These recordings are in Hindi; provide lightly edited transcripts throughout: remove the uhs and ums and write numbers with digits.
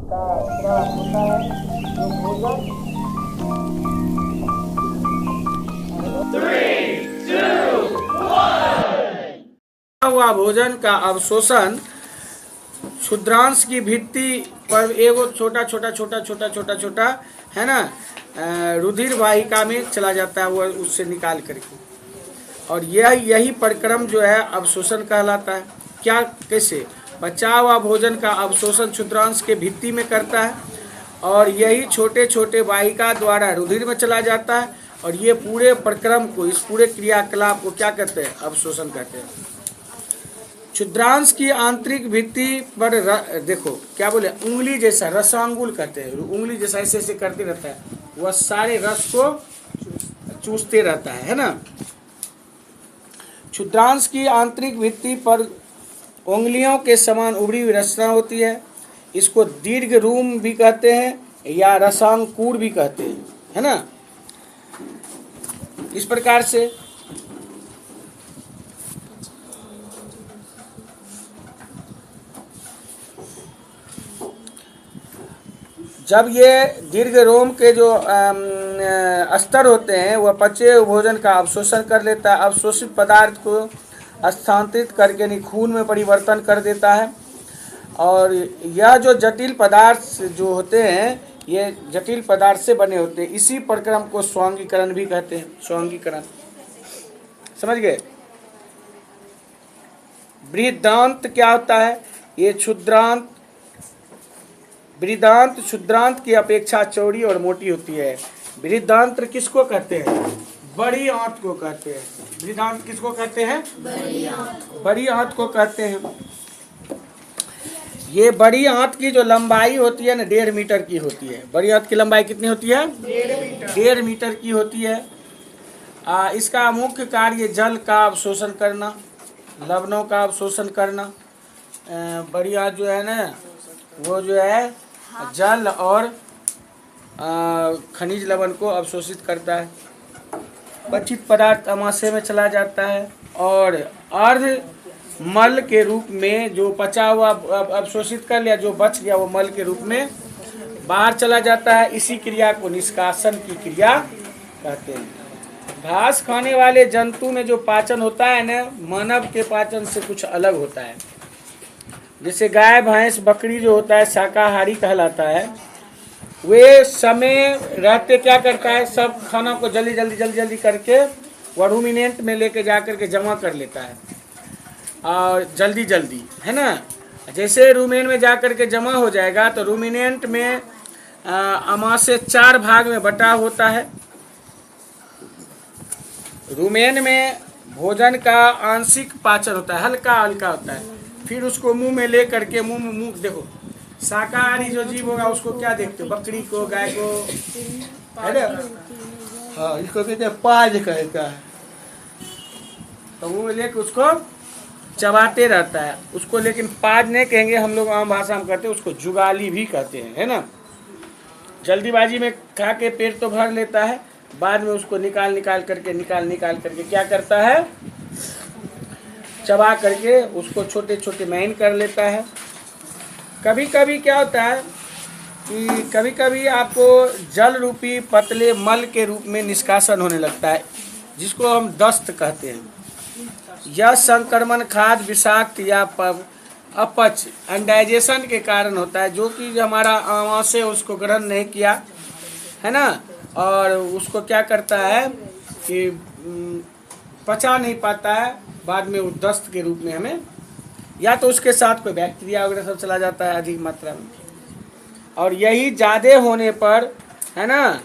का स्राव होता है, जो भोजन हुआ भोजन का अवशोषण क्षुद्रांश की भित्ति पर एगो छोटा छोटा छोटा छोटा छोटा छोटा है ना रुधिर वाहिका में चला जाता है, वो उससे निकाल करके, और यही परिक्रम जो है अवशोषण कहलाता है। क्या कैसे बचा हुआ भोजन का अवशोषण क्षुद्रांश के भित्ति में करता है, और यही छोटे छोटे वाहिका द्वारा रुधिर में चला जाता है, और ये पूरे परिक्रम को, इस पूरे क्रियाकलाप को क्या कहते हैं? अवशोषण कहते हैं। क्षुद्रांश की आंतरिक भित्ति पर देखो क्या बोले, उंगली जैसा रसांगुल कहते हैं, उंगली जैसा ऐसे ऐसे करते रहता है, वह सारे रस को चूसते रहता है ना। क्षुद्रांश की आंतरिक भित्ति पर उंगलियों के समान उभरी हुई रचना होती है, इसको दीर्घ रूम भी कहते हैं या रसांकुर भी कहते हैं, है ना। इस प्रकार से जब ये दीर्घ रोम के जो स्तर होते हैं वह पचे हुए भोजन का अवशोषण कर लेता है, अवशोषित पदार्थ को स्थानांतरित करके नहीं खून में परिवर्तन कर देता है। और यह जो जटिल पदार्थ जो होते हैं ये जटिल पदार्थ से बने होते हैं, इसी प्रक्रम को स्वांगीकरण भी कहते हैं। स्वांगीकरण समझ गए। बृहदांत क्या होता है? ये बृहदांत क्षुद्रांत की अपेक्षा चौड़ी और मोटी होती है। बृहदांत्र किसको कहते हैं? बड़ी आंत को कहते हैं। बृहदांत किसको कहते हैं? बड़ी आंत को कहते हैं। ये बड़ी आंत की जो लंबाई होती है ना 1.5 मीटर की होती है। बड़ी आंत की लंबाई कितनी होती है? 1.5 मीटर की होती है। इसका मुख्य कार्य जल का अवशोषण करना, लवणों का अवशोषण करना। बड़ी आंत जो है ना वो जो है जल और खनिज लवण को अवशोषित करता है। पचित पदार्थ आमाशय में चला जाता है और अर्ध मल के रूप में जो पचा हुआ अवशोषित कर लिया, जो बच गया वो मल के रूप में बाहर चला जाता है। इसी क्रिया को निष्कासन की क्रिया कहते हैं। घास खाने वाले जंतु में जो पाचन होता है ना, मानव के पाचन से कुछ अलग होता है। जैसे गाय भैंस बकरी जो होता है शाकाहारी कहलाता है, वे समय रहते क्या करता है, सब खाना को जल्दी जल्दी जल्दी जल्दी करके वह रूमिनेंट में लेके जा करके जमा कर लेता है, और जल्दी जल्दी, है ना। जैसे रूमेन में जा करके जमा हो जाएगा तो रूमिनेंट में आमाशय 4 भाग में बटा होता है। रूमेन में भोजन का आंशिक पाचन होता है, हल्का हल्का होता है, फिर उसको मुंह में ले करके मुंह देखो, शाकाहारी जो जीव होगा उसको क्या देखते हो? बकरी को, गाय को, है ना। हाँ, इसको कहते हैं पाज कहता है। तो मुंह में लेके उसको चबाते रहता है उसको, लेकिन पाज नहीं कहेंगे हम लोग, आम भाषा में कहते हैं उसको जुगाली भी कहते हैं, है ना। जल्दीबाजी में खा के पेट तो भर लेता है, बाद में उसको निकाल करके क्या करता है? चबा करके उसको छोटे छोटे मैन कर लेता है। कभी कभी क्या होता है कि कभी कभी आपको जल रूपी पतले मल के रूप में निष्कासन होने लगता है, जिसको हम दस्त कहते हैं। यह संक्रमण खाद्य विषाक्त या अपच अनडाइजेशन के कारण होता है, जो कि हमारा आमाशय उसको ग्रहण नहीं किया, है ना, और उसको क्या करता है कि पचा नहीं पाता है, बाद में वो दस्त के रूप में हमें, या तो उसके साथ कोई बैक्टीरिया वगैरह सब चला जाता है अधिक मात्रा में। और यही ज़्यादा होने पर, है ना,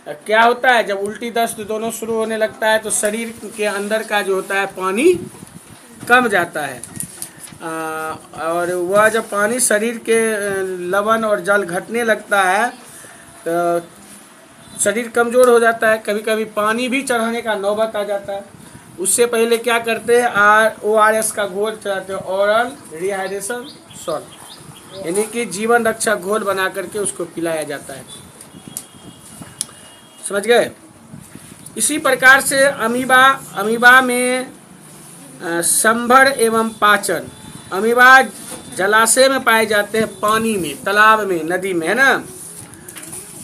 क्या होता है, जब उल्टी दस्त दोनों शुरू होने लगता है तो शरीर के अंदर का जो होता है पानी कम जाता है, और वह जब पानी शरीर के लवण और जल घटने लगता है तो शरीर कमज़ोर हो जाता है। कभी कभी पानी भी चढ़ाने का नौबत आ जाता है। उससे पहले क्या करते हैं, ORS का घोल चढ़ाते हैं, ओरल रिहाइड्रेशन सॉल्ट, यानी कि जीवन रक्षा घोल बना करके उसको पिलाया जाता है। समझ गए। इसी प्रकार से अमीबा में संभर एवं पाचन। अमीबा जलाशय में पाए जाते हैं, पानी में, तालाब में, नदी में, है ना।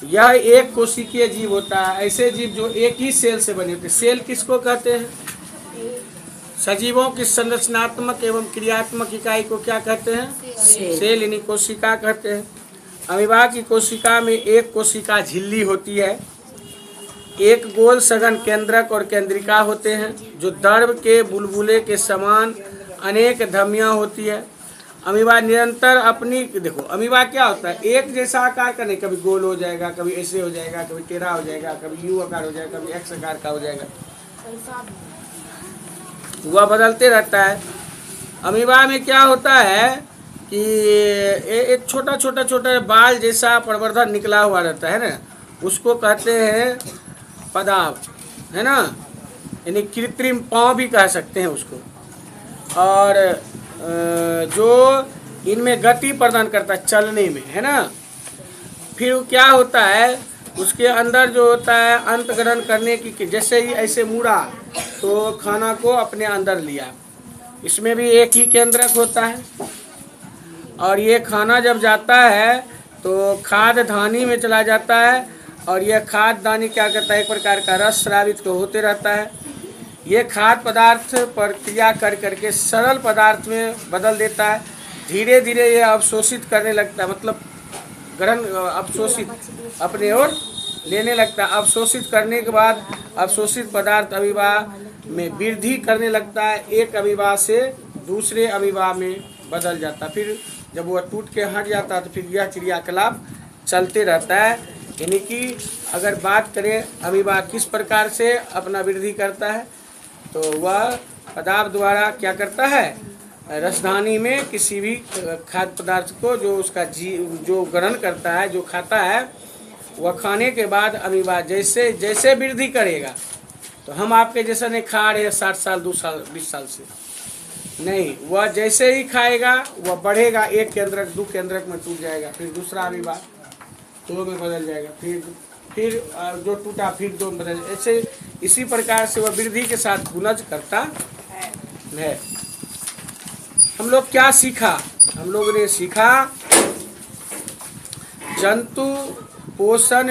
यह एक कोशिकीय जीव होता है। ऐसे जीव जो एक ही सेल से बने होते हैं। सेल किसको कहते हैं? सजीवों की संरचनात्मक एवं क्रियात्मक इकाई को क्या कहते हैं? सेल यानी कोशिका कहते हैं। अमीबा की कोशिका में एक कोशिका झिल्ली होती है, एक गोल सघन केंद्रक और केंद्रिका होते हैं, जो दर्भ के बुलबुले के समान अनेक धमनियां होती है। अमीबा निरंतर अपनी, देखो अमीबा क्या होता है, एक जैसा आकार का नहीं, कभी गोल हो जाएगा, कभी ऐसे हो जाएगा, कभी टेढ़ा हो जाएगा, कभी यू आकार हो जाएगा, कभी एक्स आकार का हो जाएगा, वह बदलते रहता है। अमीबा में क्या होता है कि एक छोटा छोटा छोटा बाल जैसा प्रवर्धन निकला हुआ रहता है ना, उसको कहते हैं पदार्थ, है ना, यानी कृत्रिम पाँव भी कह सकते हैं उसको। और जो इनमें गति प्रदान करता है चलने में, है ना। फिर क्या होता है, उसके अंदर जो होता है अंत ग्रहण करने की, जैसे ही ऐसे मुड़ा तो खाना को अपने अंदर लिया। इसमें भी एक ही केंद्रक होता है, और ये खाना जब जाता है तो खाद्य धानी में चला जाता है, और यह खाद्य दानी क्या करता है, एक प्रकार का रस स्रावित तो होते रहता है। ये खाद्य पदार्थ पर क्रिया कर करके सरल पदार्थ में बदल देता है। धीरे धीरे ये अवशोषित करने लगता है, मतलब ग्रहण अवशोषित अपने ओर लेने लगता है। अवशोषित करने के बाद अवशोषित पदार्थ अमीबा में वृद्धि करने लगता है, एक अमीबा से दूसरे अमीबा में बदल जाता है। फिर जब वह टूट के हट जाता है तो फिर यह क्रियाकलाप चलते रहता है। यानी कि अगर बात करें अमीबा किस प्रकार से अपना वृद्धि करता है, तो वह पदार्थ द्वारा क्या करता है, रसधानी में किसी भी खाद्य पदार्थ को जो उसका जो ग्रहण करता है, जो खाता है, वह खाने के बाद अमीबा जैसे जैसे वृद्धि करेगा, तो हम आपके जैसा नहीं खा रहे 60 साल 2 साल 20 साल से नहीं, वह जैसे ही खाएगा वह बढ़ेगा, एक केंद्रक 2 केंद्रक में टूट जाएगा, फिर दूसरा अमीबा 2 में बदल जाएगा, फिर जो टूटा फिर 2 में बदल, ऐसे इसी प्रकार से वह वृद्धि के साथ गुणज करता है। हम लोग क्या सीखा? हम लोगों ने सीखा जंतु पोषण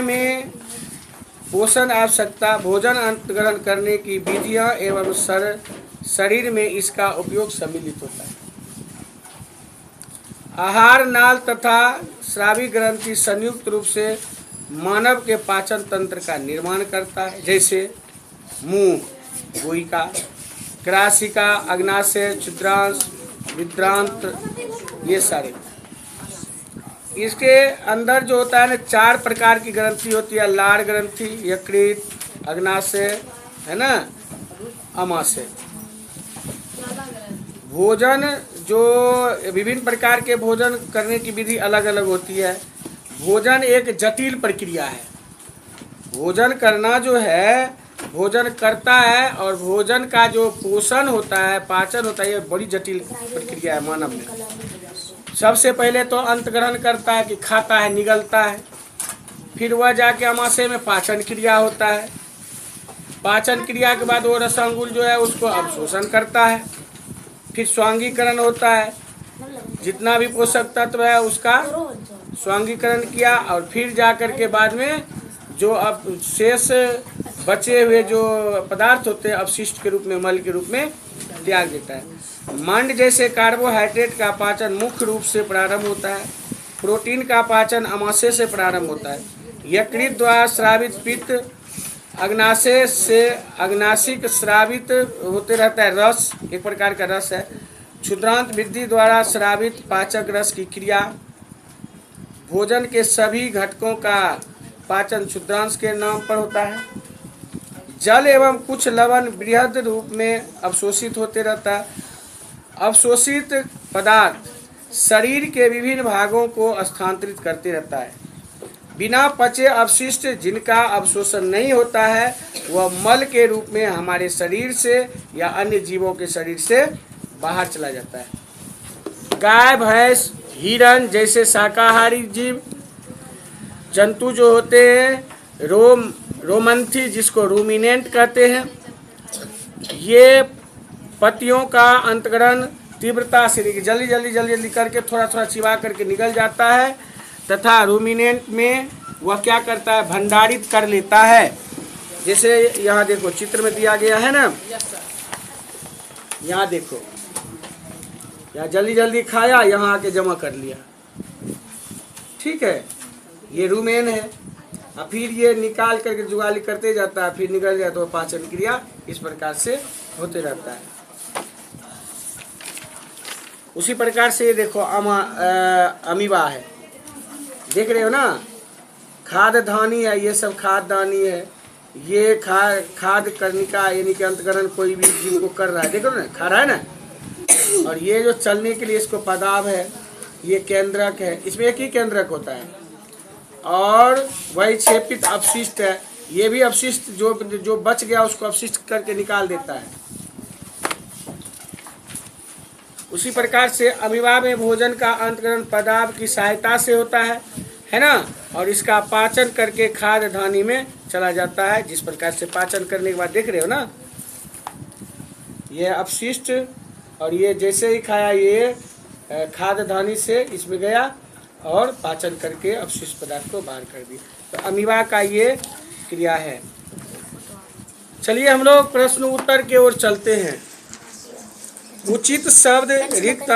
आवश्यकता, भोजन अंतग्रहण करने की विधियां एवं शरीर में इसका उपयोग सम्मिलित होता है। आहार नाल तथा स्रावी ग्रंथि संयुक्त रूप से मानव के पाचन तंत्र का निर्माण करता है, जैसे मुंह, गोइका, ग्रासिका, अग्नाशय, छिद्रांश, विद्रांत, ये सारे। इसके अंदर जो होता है ना 4 प्रकार की ग्रंथि होती है, लार ग्रंथि, यकृत, अग्नाशय, है ना, अमाशय। भोजन जो विभिन्न प्रकार के भोजन करने की विधि अलग अलग होती है। भोजन एक जटिल प्रक्रिया है। भोजन करना जो है, भोजन करता है और भोजन का जो पोषण होता है, पाचन होता है, ये बड़ी जटिल प्रक्रिया है मानव में। सबसे पहले तो अंत ग्रहण करता है कि खाता है, निगलता है, फिर वह जाके अमाशय में पाचन क्रिया होता है। पाचन क्रिया के बाद वो रसांगुल जो है उसको अवशोषण करता है, फिर स्वांगीकरण होता है, जितना भी पोषक तत्व है उसका स्वांगीकरण किया, और फिर जाकर के बाद में जो अब शेष बचे हुए जो पदार्थ होते हैं अवशिष्ट के रूप में, मल के रूप में त्याग देता है। मंड जैसे कार्बोहाइड्रेट का पाचन मुख्य रूप से प्रारंभ होता है। प्रोटीन का पाचन अमाशय से प्रारंभ होता है। यकृत द्वारा स्रावित पित्त अग्नाशय से अग्नाशिक स्रावित होते रहता है, रस एक प्रकार का रस है। क्षुद्रांत वृद्धि द्वारा स्रावित पाचक रस की क्रिया। भोजन के सभी घटकों का पाचन क्षुद्रांश के नाम पर होता है। जल एवं कुछ लवण बृहद रूप में अवशोषित होते रहता है। अवशोषित पदार्थ शरीर के विभिन्न भागों को स्थानांतरित करते रहता है। बिना पचे अवशिष्ट जिनका अवशोषण नहीं होता है, वह मल के रूप में हमारे शरीर से या अन्य जीवों के शरीर से बाहर चला जाता है। गाय, भैंस, हिरण जैसे शाकाहारी जीव जंतु जो होते हैं, रोमंथी जिसको रूमिनेंट कहते हैं, ये पत्तियों का अंतग्रहण तीव्रता से देखिए जल्दी जल्दी जल्दी जल्दी करके थोड़ा थोड़ा चिबा करके निकल जाता है, तथा रूमिनेंट में वह क्या करता है, भंडारित कर लेता है। जैसे यहाँ देखो चित्र में दिया गया है ना, यहाँ देखो, यहाँ जल्दी जल्दी खाया, यहाँ आके जमा कर लिया, ठीक है, ये रूमेन है। और फिर ये निकाल करके जुगाली करते जाता है, फिर निकल जाए तो पाचन क्रिया इस प्रकार से होते रहता है। उसी प्रकार से ये देखो अमीबा है, देख रहे हो ना, खाद्यधानी है, ये सब खाद्यदानी है, ये खाद्य कर्णिका यानी कि अंतकरण कोई भी जीव को कर रहा है, देखो ना, खा रहा है ना। और ये जो चलने के लिए इसको पदाव है, ये केंद्रक है, इसमें एक ही केंद्रक होता है। और वही क्षेपित अपशिष्ट है, ये भी अपशिष्ट जो बच गया उसको अपशिष्ट करके निकाल देता है। उसी प्रकार से अमीबा में भोजन का अंतकरण पदार्थ की सहायता से होता है ना, और इसका पाचन करके खाद्य धानी में चला जाता है। जिस प्रकार से पाचन करने के बाद देख रहे हो ना, ये अपशिष्ट, और ये जैसे ही खाया ये खाद्य धानी से इसमें गया और पाचन करके अपशिष्ट पदार्थ को बाहर कर दिया। तो अमीबा का ये क्रिया है। चलिए हम लोग प्रश्न उत्तर की ओर चलते हैं। उचित शब्द रिक्त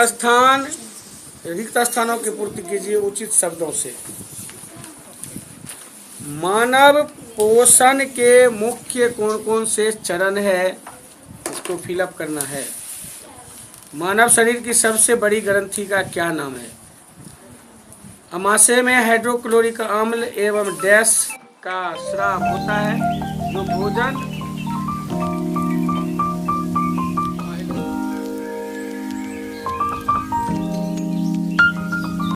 स्थानों की पूर्ति कीजिए उचित शब्दों से। मानव पोषण के मुख्य कौन कौन से चरण है, इसको फिलअप करना है। मानव शरीर की सबसे बड़ी ग्रंथि का क्या नाम है। अमाशय में हाइड्रोक्लोरिक अम्ल एवं डैश का स्राव होता है जो भोजन